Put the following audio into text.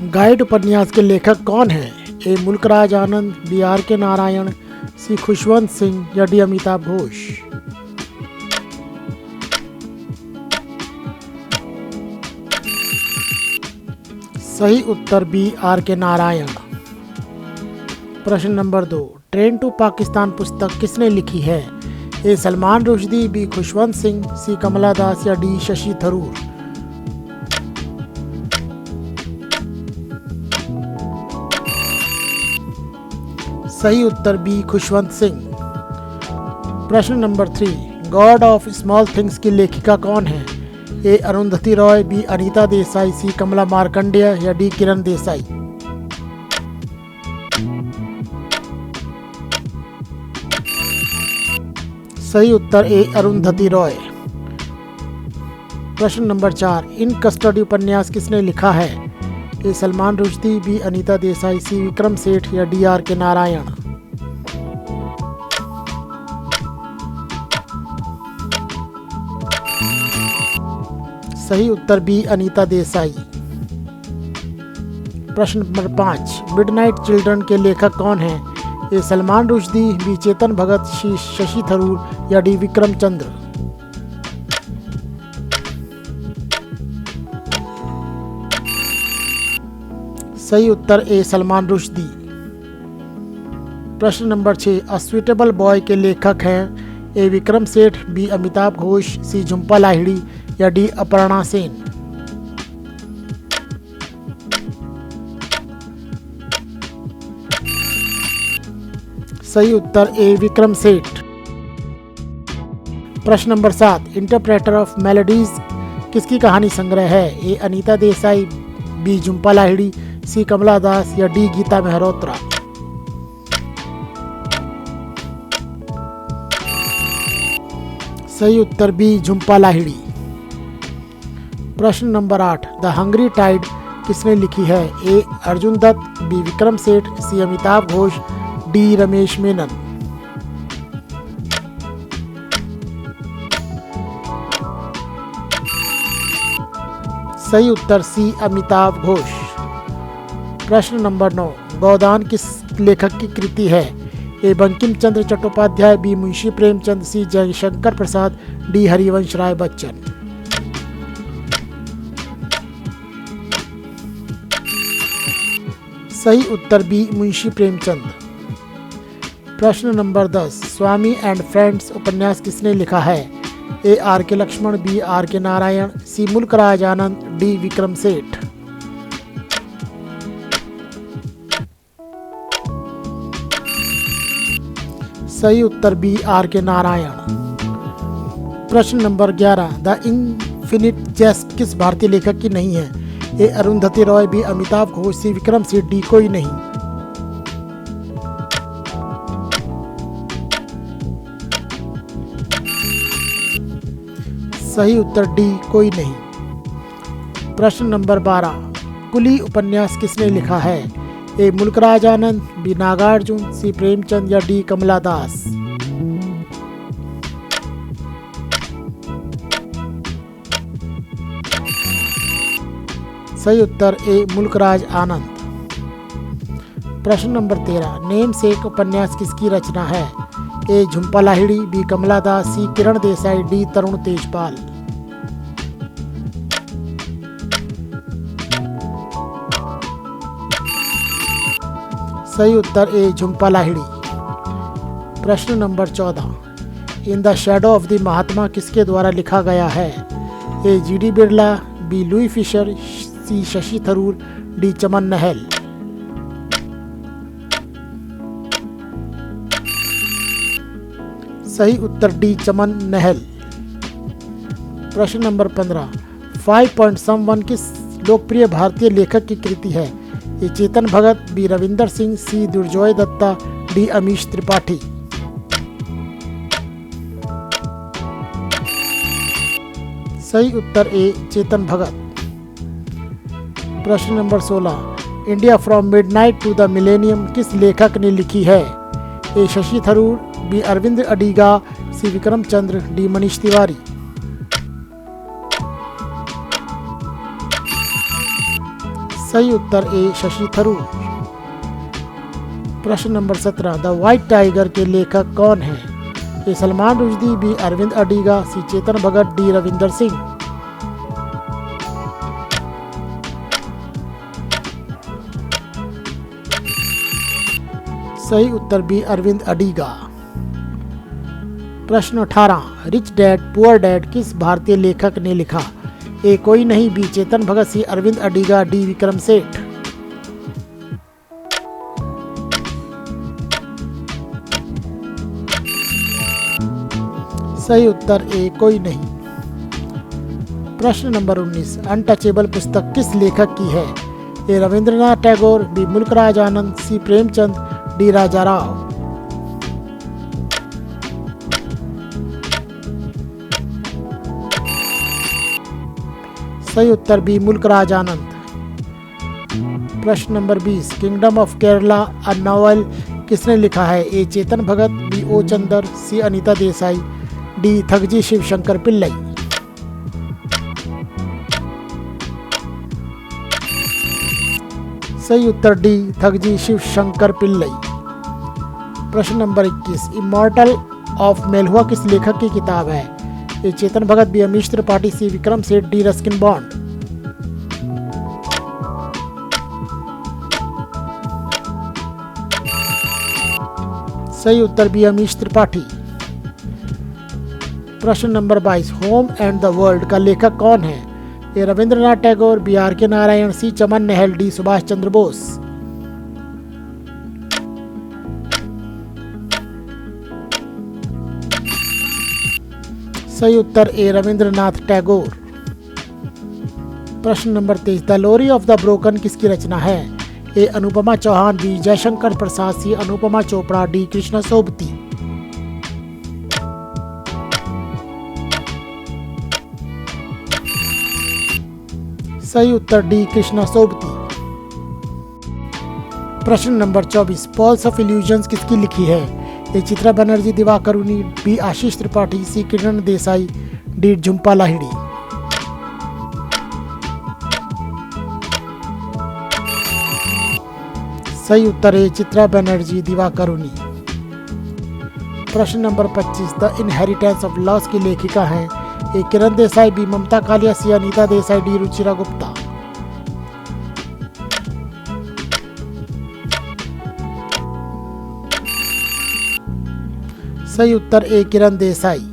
Guide उपन्यास के लेखक कौन हैं? ए मुल्कराज आनंद, बी आर के नारायण, सी खुशवंत सिंह या डी अमिताभ घोष। सही उत्तर बी आर के नारायण। प्रश्न नंबर 2, ट्रेन टू पाकिस्तान पुस्तक किसने लिखी है? ए सलमान रुश्दी, बी खुशवंत सिंह, सी कमला दास या डी शशि थरूर। सही उत्तर बी खुशवंत सिंह। प्रश्न number 3, God of small things की लेखिका कौन है? ए अरुंधति रॉय, बी अनीता देसाई, सी कमला मार्कंडेय या डी किरण देसाई। सही उत्तर ए अरुंधति रॉय। प्रश्न नंबर 4, इन कस्टडी उपन्यास किसने लिखा है? ए सलमान रुश्दी, बी अनीता देसाई, सी विक्रम सेठ या डी आर के नारायण। सही उत्तर बी अनीता देसाई। प्रश्न नंबर 5, मिडनाइट चिल्ड्रन के लेखक कौन हैं? ए सलमान रुश्दी, बी चेतन भगत, सी शशि थरूर या डी विक्रम चंद्र। सही उत्तर ए सलमान रुश्दी। प्रश्न नंबर 6, अ स्वीटेबल बॉय के लेखक हैं? ए विक्रम सेठ, बी अमिताभ घोष, सी झुम्पा लाहिड़ी या डी अपर्णा सेन। सही उत्तर ए विक्रम सेठ। प्रश्न नंबर 7, इंटरप्रेटर ऑफ मेलोडीज किसकी कहानी संग्रह है? ए अनीता देसाई, बी झुम्पा लाहिड़ी, सी कमला दास या डी गीता मेहरोत्रा। सही उत्तर बी झुम्पा लाहिड़ी। प्रश्न नंबर 8, द हंग्री टाइड किसने लिखी है? ए अर्जुन दत्त, बी विक्रम सेठ, सी अमिताभ घोष, डी रमेश मेनन। सही उत्तर सी अमिताभ घोष। प्रश्न नंबर 9, गोदान किस लेखक की कृति है? ए बंकिम चंद्र चट्टोपाध्याय, बी मुंशी प्रेमचंद, सी जयशंकर प्रसाद, डी हरिवंश राय बच्चन। सही उत्तर बी मुंशी प्रेमचंद। प्रश्न नंबर 10, स्वामी एंड फ्रेंड्स उपन्यास किसने लिखा है? ए आर के Lakshman, B R K Narayan, सी मुल्कराज आनंद, डी विक्रम सेठ। सही उत्तर बी आर के नारायण। प्रश्न नंबर 11, द इनफिनिट जेस्ट किस भारतीय लेखक की नहीं है? ए अरुंधति रॉय, बी अमिताभ घोष, सी विक्रम सेठ, डी कोई नहीं। सही उत्तर डी कोई नहीं। प्रश्न नंबर 12, कुली उपन्यास किसने लिखा है? ए मुल्कराज आनंद, बी नागार्जुन, सी प्रेमचंद या डी कमला दास। सही उत्तर ए मुल्कराज आनंद। प्रश्न नंबर 13, नेम सेक उपन्यास किसकी रचना है? A Jhumpa Lahiri, B Kamala Das, C Kiran Desai, D Tarun Tejpal. सही उत्तर ए झुम्पा लाहिड़ी। प्रश्न number 14, in the shadow of the Mahatma किसके द्वारा लिखा गया है? A G D Birla, B Louis Fischer, C Shashi Tharoor, D Chaman Nahal. सही उत्तर डी चमन नहल। प्रश्न नंबर 15, 5 पॉइंट समवन किस लोकप्रिय भारतीय लेखक की कृति है? A Chetan Bhagat, B Ravinder Singh, C Durjoy Datta, D Amish Tripathi. सही उत्तर ए चेतन भगत। प्रश्न नंबर 16, India from midnight to the millennium किस लेखक ने लिखी है? A Shashi Tharoor, B Arvind Adiga, C Vikram Chandra, D Manish Tiwari. सही उत्तर ए शशि थरूर। प्रश्न नंबर 17, द व्हाइट टाइगर के लेखक कौन हैं? ए सलमान रुश्दी, बी अरविंद अडीगा, सी चेतन भगत, डी रविंदर सिंह। सही उत्तर बी अरविंद अडीगा। प्रश्न 18, रिच डैड पुअर डैड किस भारतीय लेखक ने लिखा? ए कोई नहीं, बी चेतन भगत, सी अरविंद अडीगा, डी विक्रम सेठ। सही उत्तर ए कोई नहीं। प्रश्न नंबर 19, अनटचेबल पुस्तक किस लेखक की है? A Rabindranath Tagore, B Mulk Raj Anand, C Premchand, D राजा राव। सही उत्तर बी मुल्कराज आनंद। प्रश्न number 20, kingdom of Kerala a novel किसने लिखा है? A Chetan Bhagat, B O Chandar, C Anita Desai, D थगजी Shivshankar Pillai. सही उत्तर डी थगजी शिवशंकर पिल्लई। प्रश्न नंबर 21, इमॉर्टल ऑफ मेलहुआ किस लेखक की किताब है? A Chetan Bhagat, B Amish Tripathi, C Vikram Seth, D Ruskin bond. सही उत्तर बी अमीश त्रिपाठी। प्रश्न नंबर 22, होम एंड द वर्ल्ड का लेखक कौन है? A Rabindranath Tagore, B R K Narayan, C Chaman Nahal, D Subhash Chandra Bose. सही उत्तर ए रविंद्रनाथ टैगोर। प्रश्न नंबर 23, the lorry of the broken किसकी रचना है? A Anupama Chauhan, B Jaishankar Prasad, C Anupama Chopra, D Krishna Sobti. सही उत्तर डी कृष्णा सोबती। प्रश्न नंबर 24, पॉल्स ऑफ इल्यूजन्स किसकी लिखी है? ए चित्रा बनर्जी, दिवाकर उनी, बी आशीष त्रिपाठी, सी किरण देसाई, डी झुम्पा लाहिड़ी। सही उत्तर है चित्रा बनर्जी, दिवाकर उनी। प्रश्न number 25, the inheritance of loss की लेखिका हैं? ए किरण देसाई, बी ममता कालिया, सी अनीता देसाई, डी रुचिरा गुप्ता। सही उत्तर ए किरण देसाई।